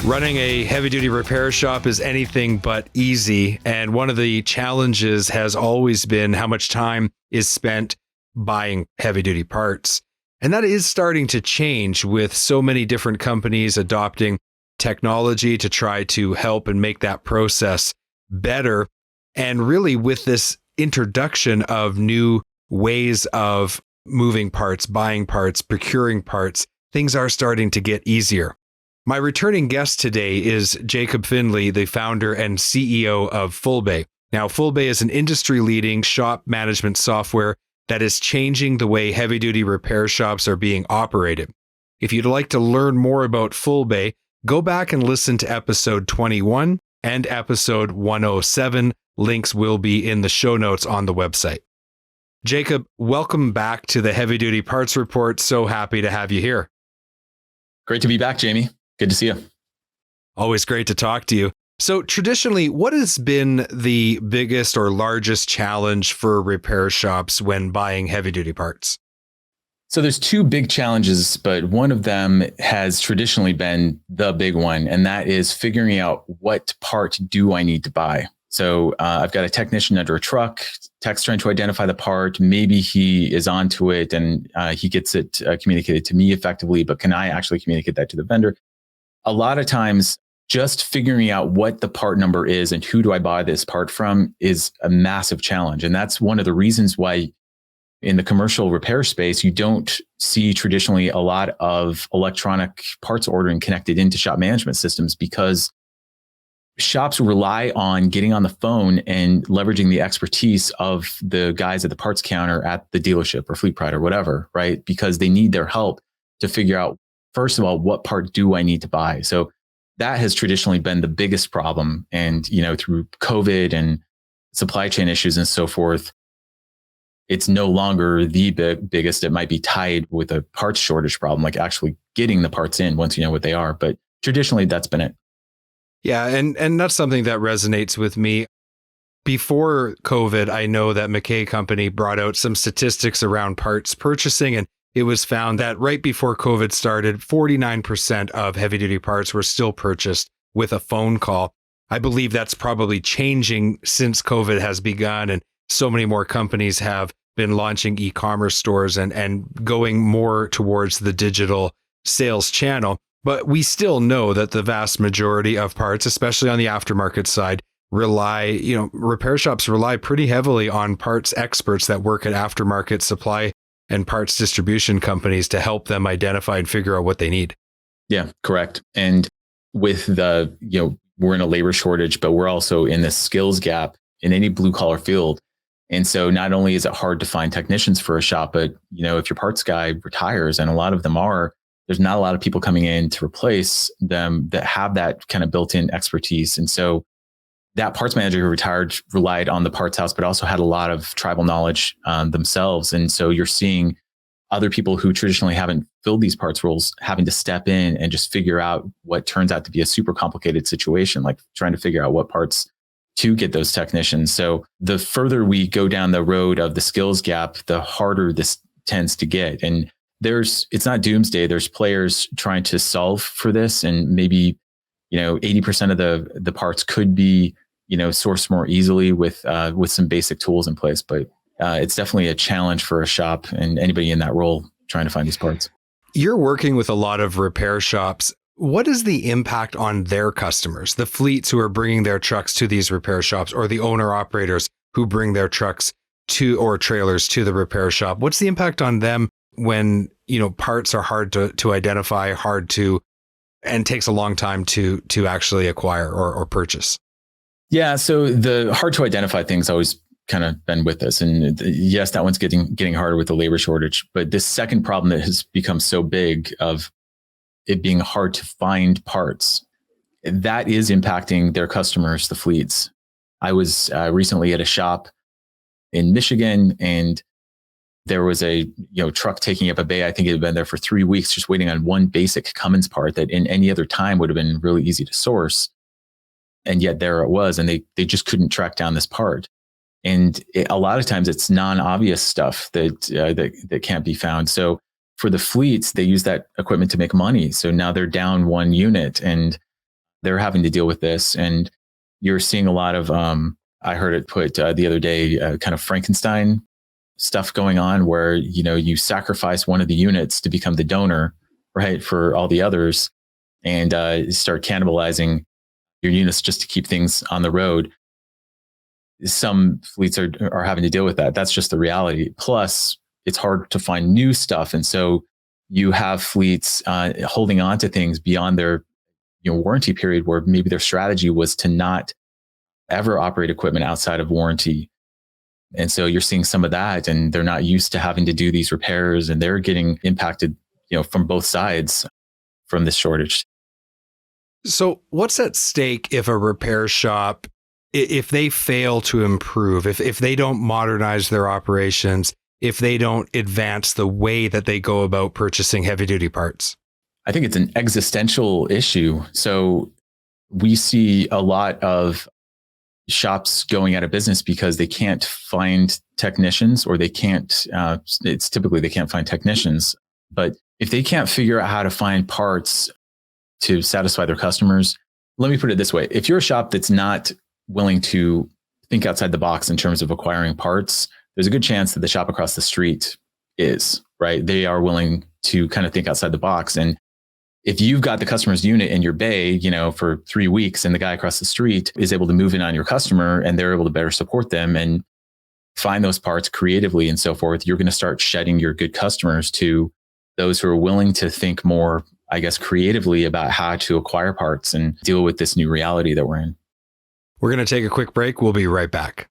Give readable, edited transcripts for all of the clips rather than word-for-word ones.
Running a heavy-duty repair shop is anything but easy, and one of the challenges has always been how much time is spent buying heavy-duty parts. And that is starting to change with so many different companies adopting technology to try to help and make that process better. And really with this introduction of new ways of moving parts, buying parts, procuring parts, things are starting to get easier. My returning guest today is Jacob Findlay, the founder and CEO of Fullbay. Now, Fullbay is an industry-leading shop management software that is changing the way heavy-duty repair shops are being operated. If you'd like to learn more about Fullbay, go back and listen to episode 21 and episode 107. Links will be in the show notes on the website. Jacob, welcome back to the Heavy Duty Parts Report. So happy to have you here. Great to be back, Jamie. Good to see you. Always great to talk to you. So traditionally, what has been the biggest or largest challenge for repair shops when buying heavy-duty parts? So there's two big challenges, but one of them has traditionally been the big one, and that is figuring out what part do I need to buy. So I've got a technician under a truck, tech's trying to identify the part. Maybe he is onto it and he gets it communicated to me effectively, but can I actually communicate that to the vendor? A lot of times, just figuring out what the part number is and who do I buy this part from is a massive challenge. And that's one of the reasons why in the commercial repair space, you don't see traditionally a lot of electronic parts ordering connected into shop management systems, because shops rely on getting on the phone and leveraging the expertise of the guys at the parts counter at the dealership or Fleet Pride or whatever, right? Because they need their help to figure out, first of all, what part do I need to buy? So that has traditionally been the biggest problem. And, through COVID and supply chain issues and so forth, it's no longer the biggest. It might be tied with a parts shortage problem, like actually getting the parts in once you know what they are. But traditionally, that's been it. Yeah, and that's something that resonates with me. Before COVID, I know that McKay Company brought out some statistics around parts purchasing, and it was found that right before COVID started, 49% of heavy-duty parts were still purchased with a phone call. I believe that's probably changing since COVID has begun, and so many more companies have been launching e-commerce stores and going more towards the digital sales channel. But we still know that the vast majority of parts, especially on the aftermarket side, repair shops rely pretty heavily on parts experts that work at aftermarket supply and parts distribution companies to help them identify and figure out what they need. Yeah, correct. And with the, we're in a labor shortage, but we're also in this skills gap in any blue collar field. And so not only is it hard to find technicians for a shop, but, if your parts guy retires, and a lot of them are, there's not a lot of people coming in to replace them that have that kind of built-in expertise. And so that parts manager who retired relied on the parts house, but also had a lot of tribal knowledge themselves. And so you're seeing other people who traditionally haven't filled these parts roles having to step in and just figure out what turns out to be a super complicated situation, like trying to figure out what parts to get those technicians. So the further we go down the road of the skills gap, the harder this tends to get. And it's not doomsday. There's players trying to solve for this, and maybe 80% of the parts could be sourced more easily with some basic tools in place. But it's definitely a challenge for a shop and anybody in that role trying to find these parts. You're working with a lot of repair shops. What is the impact on their customers, the fleets who are bringing their trucks to these repair shops, or the owner operators who bring their trucks or trailers to the repair shop? What's the impact on them when, parts are hard to identify, and takes a long time to actually acquire or purchase? Yeah. So the hard to identify thing's always kind of been with us. And yes, that one's getting harder with the labor shortage. But this second problem that has become so big of it being hard to find parts, that is impacting their customers, the fleets. I was recently at a shop in Michigan, and there was a truck taking up a bay. I think it had been there for 3 weeks, just waiting on one basic Cummins part that in any other time would have been really easy to source. And yet there it was, and they just couldn't track down this part. And a lot of times it's non-obvious stuff that can't be found. So for the fleets, they use that equipment to make money. So now they're down one unit, and they're having to deal with this. And you're seeing a lot of, I heard it put the other day, kind of Frankenstein stuff going on where, you sacrifice one of the units to become the donor, right, for all the others, and start cannibalizing your units just to keep things on the road. Some fleets are having to deal with that. That's just the reality. Plus, it's hard to find new stuff. And so you have fleets holding on to things beyond their warranty period, where maybe their strategy was to not ever operate equipment outside of warranty. And so you're seeing some of that, and they're not used to having to do these repairs, and they're getting impacted, from both sides from this shortage. So what's at stake if a repair shop, if they fail to improve, if they don't modernize their operations, if they don't advance the way that they go about purchasing heavy duty parts? I think it's an existential issue. So we see a lot of shops going out of business because they can't find technicians, or they can't, it's typically they can't find technicians. But if they can't figure out how to find parts to satisfy their customers, let me put it this way. If you're a shop that's not willing to think outside the box in terms of acquiring parts, there's a good chance that the shop across the street is, right? They are willing to kind of think outside the box. And if you've got the customer's unit in your bay, for 3 weeks, and the guy across the street is able to move in on your customer, and they're able to better support them and find those parts creatively and so forth, you're going to start shedding your good customers to those who are willing to think more, I guess, creatively about how to acquire parts and deal with this new reality that we're in. We're going to take a quick break. We'll be right back.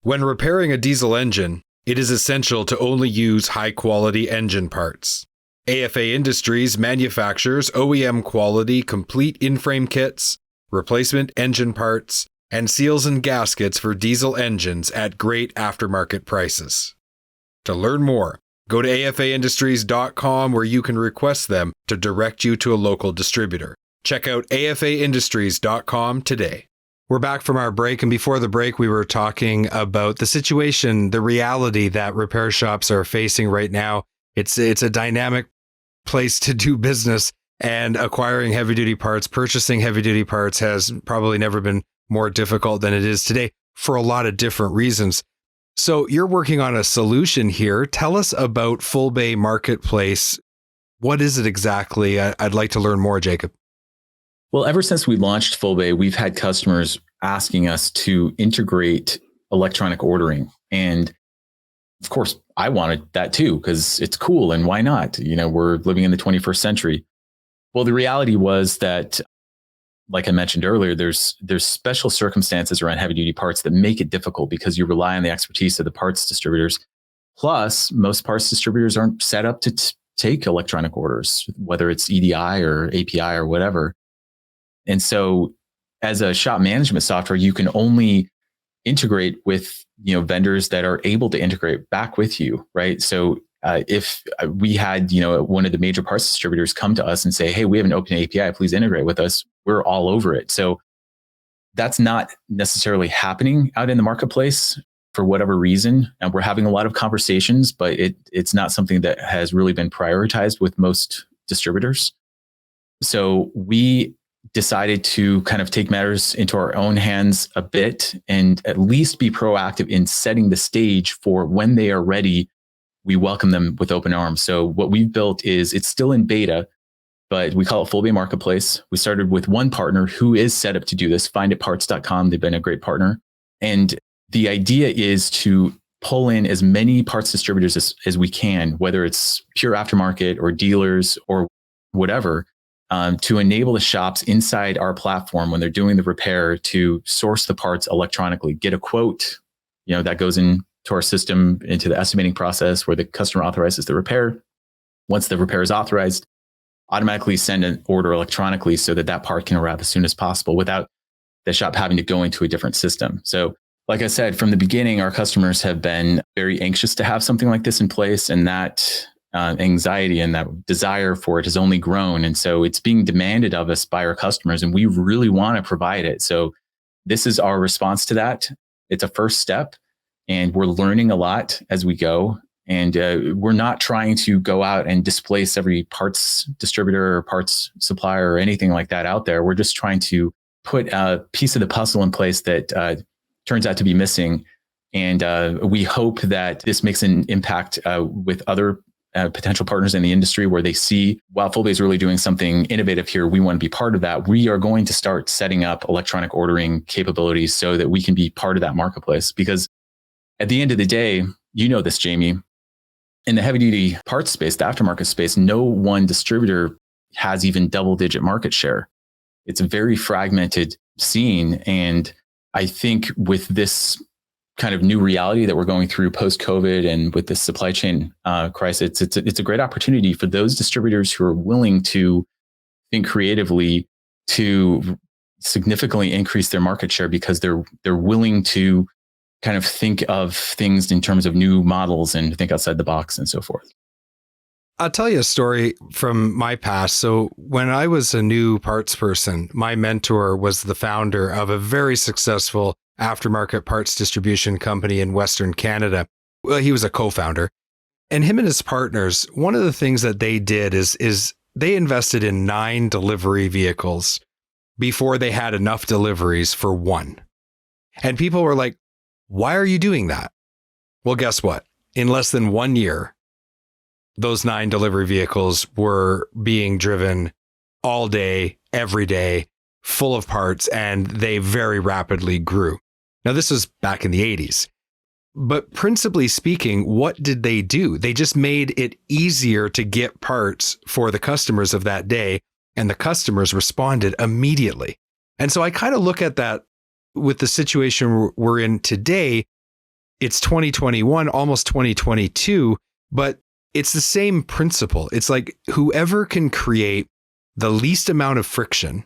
When repairing a diesel engine, it is essential to only use high-quality engine parts. AFA Industries manufactures OEM quality complete in-frame kits, replacement engine parts, and seals and gaskets for diesel engines at great aftermarket prices. To learn more, go to afaindustries.com, where you can request them to direct you to a local distributor. Check out afaindustries.com today. We're back from our break, and before the break, we were talking about the situation, the reality that repair shops are facing right now. It's a dynamic place to do business, and acquiring heavy-duty parts, purchasing heavy-duty parts has probably never been more difficult than it is today for a lot of different reasons. So you're working on a solution here. Tell us about Fullbay Marketplace. What is it exactly? I'd like to learn more, Jacob. Well, ever since we launched Fullbay, we've had customers asking us to integrate electronic ordering. And of course, I wanted that too, because it's cool. And why not? We're living in the 21st century. Well, the reality was that, like I mentioned earlier, there's special circumstances around heavy duty parts that make it difficult because you rely on the expertise of the parts distributors. Plus, most parts distributors aren't set up to take electronic orders, whether it's EDI or API or whatever. And so as a shop management software, you can only integrate with, vendors that are able to integrate back with you, right? So if we had, one of the major parts distributors come to us and say, hey, we have an open API, please integrate with us, we're all over it. So that's not necessarily happening out in the marketplace for whatever reason. And we're having a lot of conversations, but it's not something that has really been prioritized with most distributors. So we decided to kind of take matters into our own hands a bit and at least be proactive in setting the stage for when they are ready. We welcome them with open arms. So what we've built it's still in beta, but we call it Fullbay Marketplace. We started with one partner who is set up to do this, finditparts.com. They've been a great partner. And the idea is to pull in as many parts distributors as we can, whether it's pure aftermarket or dealers or whatever, to enable the shops inside our platform when they're doing the repair to source the parts electronically, get a quote, that goes into our system, into the estimating process where the customer authorizes the repair. Once the repair is authorized, automatically send an order electronically so that part can arrive as soon as possible without the shop having to go into a different system. So like I said, from the beginning, our customers have been very anxious to have something like this in place, and that anxiety and that desire for it has only grown. And so it's being demanded of us by our customers, and we really want to provide it. So this is our response to that. It's a first step, and we're learning a lot as we go. And we're not trying to go out and displace every parts distributor or parts supplier or anything like that out there. We're just trying to put a piece of the puzzle in place that turns out to be missing. And we hope that this makes an impact with other potential partners in the industry where they see, wow, Fullbay is really doing something innovative here. We want to be part of that. We are going to start setting up electronic ordering capabilities so that we can be part of that marketplace. Because at the end of the day, you know this, Jamie, in the heavy duty parts space, the aftermarket space, no one distributor has even double-digit market share. It's a very fragmented scene. And I think with this kind of new reality that we're going through post-COVID and with this supply chain crisis, it's a great opportunity for those distributors who are willing to think creatively to significantly increase their market share because they're willing to kind of think of things in terms of new models and think outside the box and so forth. I'll tell you a story from my past. So when I was a new parts person, my mentor was the founder of a very successful aftermarket parts distribution company in Western Canada. Well, he was a co-founder. And him and his partners, one of the things that they did is they invested in 9 delivery vehicles before they had enough deliveries for one. And people were like, why are you doing that? Well, guess what? In less than 1 year, those 9 delivery vehicles were being driven all day, every day, full of parts, and they very rapidly grew. Now, this was back in the 80s. But principally speaking, what did they do? They just made it easier to get parts for the customers of that day, and the customers responded immediately. And so I kind of look at that with the situation we're in today. It's 2021, almost 2022, but it's the same principle. It's like whoever can create the least amount of friction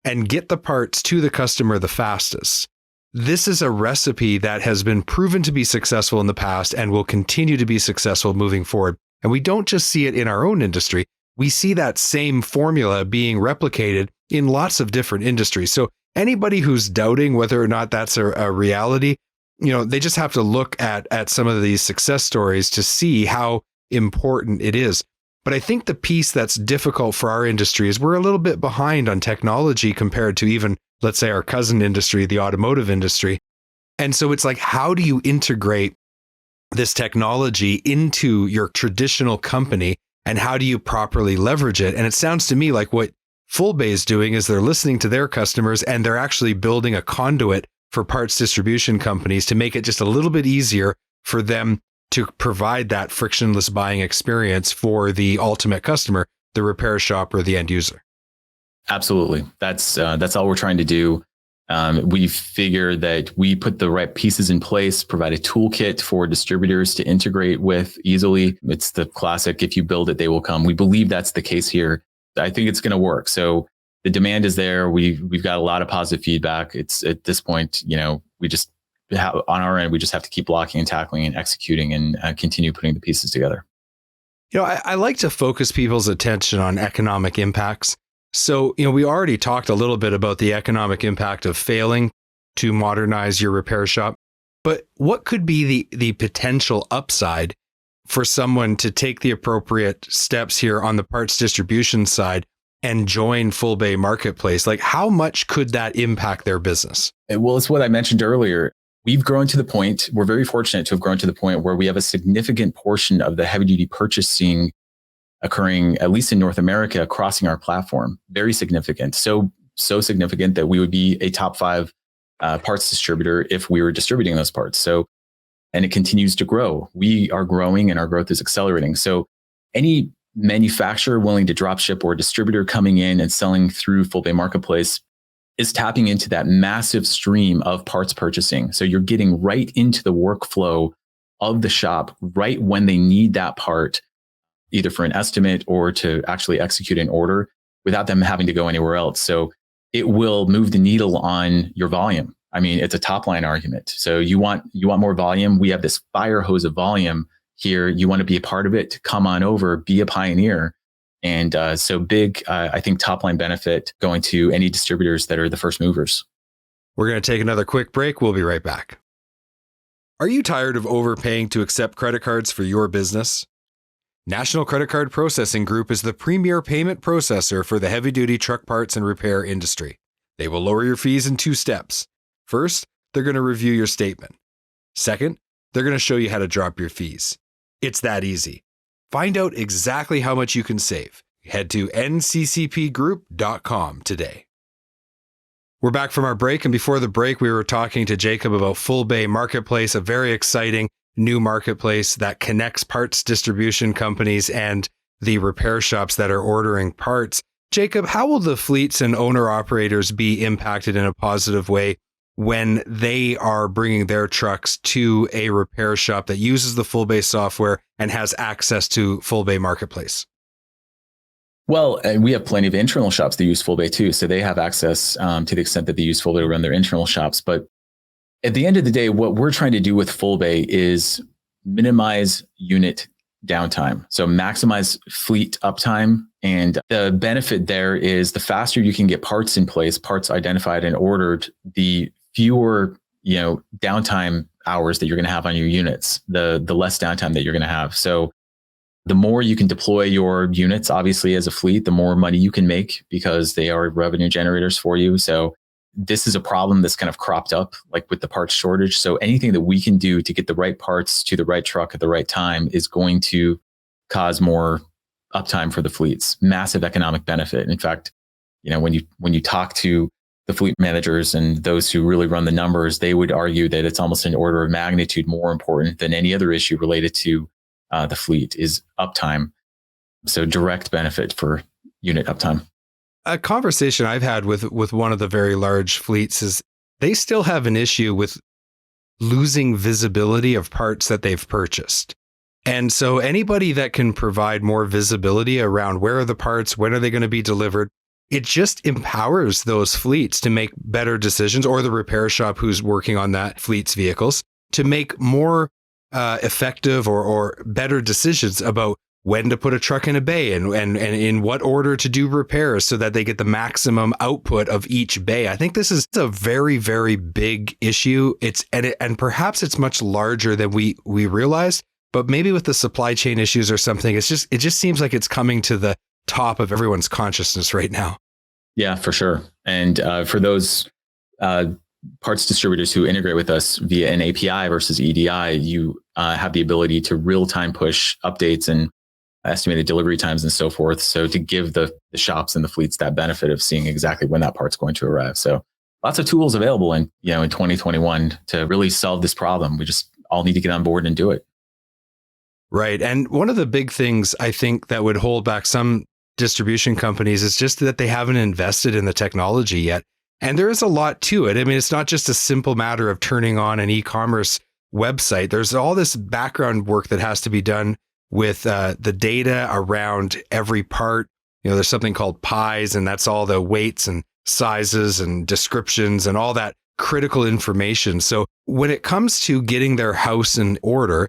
and get the parts to the customer the fastest. This is a recipe that has been proven to be successful in the past and will continue to be successful moving forward. And we don't just see it in our own industry. We see that same formula being replicated in lots of different industries. So anybody who's doubting whether or not that's a reality, they just have to look at some of these success stories to see how important it is. But I think the piece that's difficult for our industry is we're a little bit behind on technology compared to even, let's say, our cousin industry, the automotive industry. And so it's like, how do you integrate this technology into your traditional company and how do you properly leverage it? And it sounds to me like what Fullbay is doing is they're listening to their customers and they're actually building a conduit for parts distribution companies to make it just a little bit easier for them to provide that frictionless buying experience for the ultimate customer, the repair shop or the end user. Absolutely. That's all we're trying to do. We figure that we put the right pieces in place, provide a toolkit for distributors to integrate with easily. It's the classic, if you build it, they will come. We believe that's the case here. I think it's going to work. So the demand is there. We've got a lot of positive feedback. It's at this point, we just have, on our end, we just have to keep blocking and tackling and executing and continue putting the pieces together. I like to focus people's attention on economic impacts. So, we already talked a little bit about the economic impact of failing to modernize your repair shop, but what could be the potential upside for someone to take the appropriate steps here on the parts distribution side and join Fullbay Marketplace? Like, how much could that impact their business? Well, it's what I mentioned earlier. We've grown to the point, we're very fortunate to have grown to the point where we have a significant portion of the heavy duty purchasing occurring, at least in North America, crossing our platform. Very significant. So significant that we would be a top 5 parts distributor if we were distributing those parts. So, and it continues to grow. We are growing and our growth is accelerating. So any manufacturer willing to drop ship or distributor coming in and selling through Fullbay Marketplace is tapping into that massive stream of parts purchasing. So you're getting right into the workflow of the shop right when they need that part, either for an estimate or to actually execute an order without them having to go anywhere else. So it will move the needle on your volume. I mean, it's a top line argument. So you want more volume. We have this fire hose of volume here. You want to be a part of it, come on over, be a pioneer. And so big, I think, top line benefit going to any distributors that are the first movers. We're going to take another quick break. We'll be right back. Are you tired of overpaying to accept credit cards for your business? National Credit Card Processing Group is the premier payment processor for the heavy-duty truck parts and repair industry. They will lower your fees in 2 steps. First, they're going to review your statement. Second, they're going to show you how to drop your fees. It's that easy. Find out exactly how much you can save. Head to nccpgroup.com today. We're back from our break, and before the break, we were talking to Jacob about Fullbay Marketplace, a very exciting new marketplace that connects parts distribution companies and the repair shops that are ordering parts. Jacob, how will the fleets and owner-operators be impacted in a positive way when they are bringing their trucks to a repair shop that uses the Fullbay software and has access to Fullbay Marketplace? Well, and we have plenty of internal shops that use Fullbay too. So they have access to the extent that they use Fullbay to run their internal shops. But at the end of the day, what we're trying to do with Fullbay is minimize unit downtime. So maximize fleet uptime. And the benefit there is the faster you can get parts in place, parts identified and ordered, the fewer, downtime hours that you're going to have on your units, the less downtime that you're going to have. So the more you can deploy your units, obviously, as a fleet, the more money you can make because they are revenue generators for you. So this is a problem that's kind of cropped up, like with the parts shortage. So anything that we can do to get the right parts to the right truck at the right time is going to cause more uptime for the fleets. Massive economic benefit. In fact, when you talk to the fleet managers and those who really run the numbers, they would argue that it's almost an order of magnitude more important than any other issue related to the fleet is uptime. So direct benefit for unit uptime. A conversation I've had with one of the very large fleets is they still have an issue with losing visibility of parts that they've purchased. And so anybody that can provide more visibility around where are the parts, when are they going to be delivered, it just empowers those fleets to make better decisions, or the repair shop who's working on that fleet's vehicles to make more effective or better decisions about when to put a truck in a bay and in what order to do repairs so that they get the maximum output of each bay. I think this is a very, very big issue. And perhaps it's much larger than we realized, but maybe with the supply chain issues or something, it just seems like it's coming to the top of everyone's consciousness right now. Yeah, for sure. And for those parts distributors who integrate with us via an API versus EDI, you have the ability to real-time push updates and estimated delivery times and so forth. So to give the shops and the fleets that benefit of seeing exactly when that part's going to arrive. So lots of tools available in 2021 to really solve this problem. We just all need to get on board and do it. Right. And one of the big things I think that would hold back some distribution companies is just that they haven't invested in the technology yet. And there is a lot to it. I mean, it's not just a simple matter of turning on an e-commerce website. There's all this background work that has to be done with the data around every part. There's something called pies, and that's all the weights and sizes and descriptions and all that critical information. So when it comes to getting their house in order,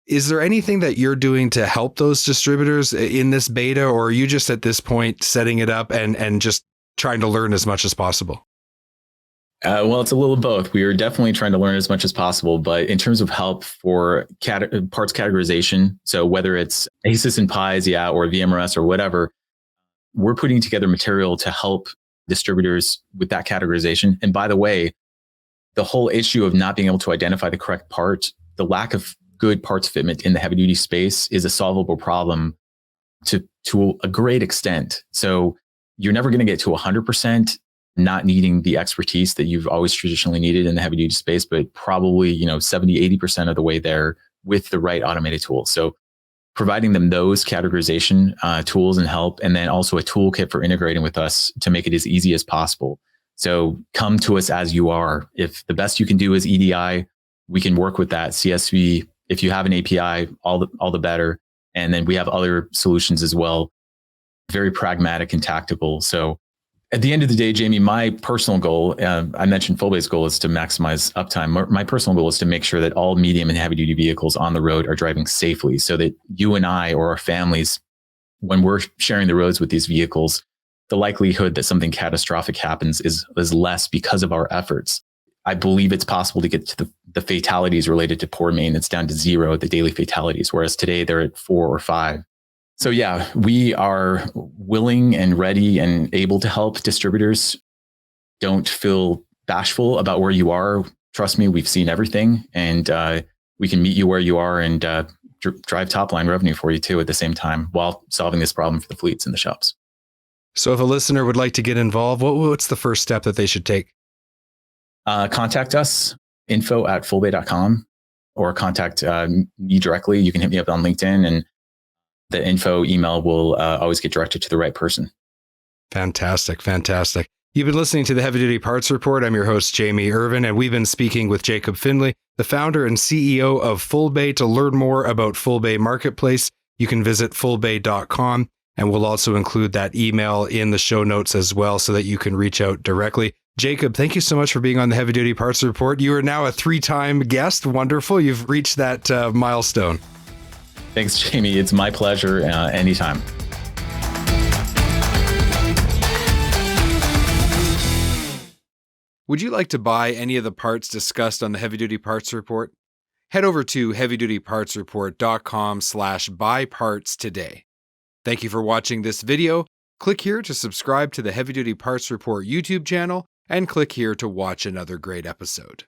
is there anything that you're doing to help those distributors in this beta, or are you just at this point setting it up and just trying to learn as much as possible? Well, it's a little of both. We are definitely trying to learn as much as possible, but in terms of help for parts categorization, so whether it's ACES and PIEs, or VMRS or whatever, we're putting together material to help distributors with that categorization. And by the way, the whole issue of not being able to identify the correct part, the lack of good parts fitment in the heavy duty space is a solvable problem to a great extent. So you're never going to get to 100% not needing the expertise that you've always traditionally needed in the heavy duty space, but probably, 70, 80% of the way there with the right automated tools. So providing them those categorization tools and help, and then also a toolkit for integrating with us to make it as easy as possible. So come to us as you are. If the best you can do is EDI, we can work with that. CSV, if you have an API, all the better. And then we have other solutions as well. Very pragmatic and tactical. So at the end of the day, Jamie, my personal goal, I mentioned Fullbay's goal is to maximize uptime. My personal goal is to make sure that all medium and heavy duty vehicles on the road are driving safely so that you and I or our families, when we're sharing the roads with these vehicles, the likelihood that something catastrophic happens is less because of our efforts. I believe it's possible to get to the fatalities related to poor maintenance down to 0, the daily fatalities, whereas today they're at 4 or 5. So yeah, we are willing and ready and able to help distributors. Don't feel bashful about where you are. Trust me, we've seen everything, and we can meet you where you are and drive top line revenue for you too at the same time while solving this problem for the fleets and the shops. So if a listener would like to get involved, what's the first step that they should take? Contact us, info@fullbay.com, or contact me directly. You can hit me up on LinkedIn, and the info email will always get directed to the right person. Fantastic. Fantastic. You've been listening to the Heavy Duty Parts Report. I'm your host, Jamie Irvin, and we've been speaking with Jacob Findlay, the founder and CEO of Fullbay. To learn more about Fullbay Marketplace, you can visit fullbay.com, and we'll also include that email in the show notes as well so that you can reach out directly. Jacob, thank you so much for being on the Heavy Duty Parts Report. You are now a 3-time guest. Wonderful. You've reached that milestone. Thanks, Jamie. It's my pleasure anytime. Would you like to buy any of the parts discussed on the Heavy Duty Parts Report? Head over to heavydutypartsreport.com/buy parts today. Thank you for watching this video. Click here to subscribe to the Heavy Duty Parts Report YouTube channel, and click here to watch another great episode.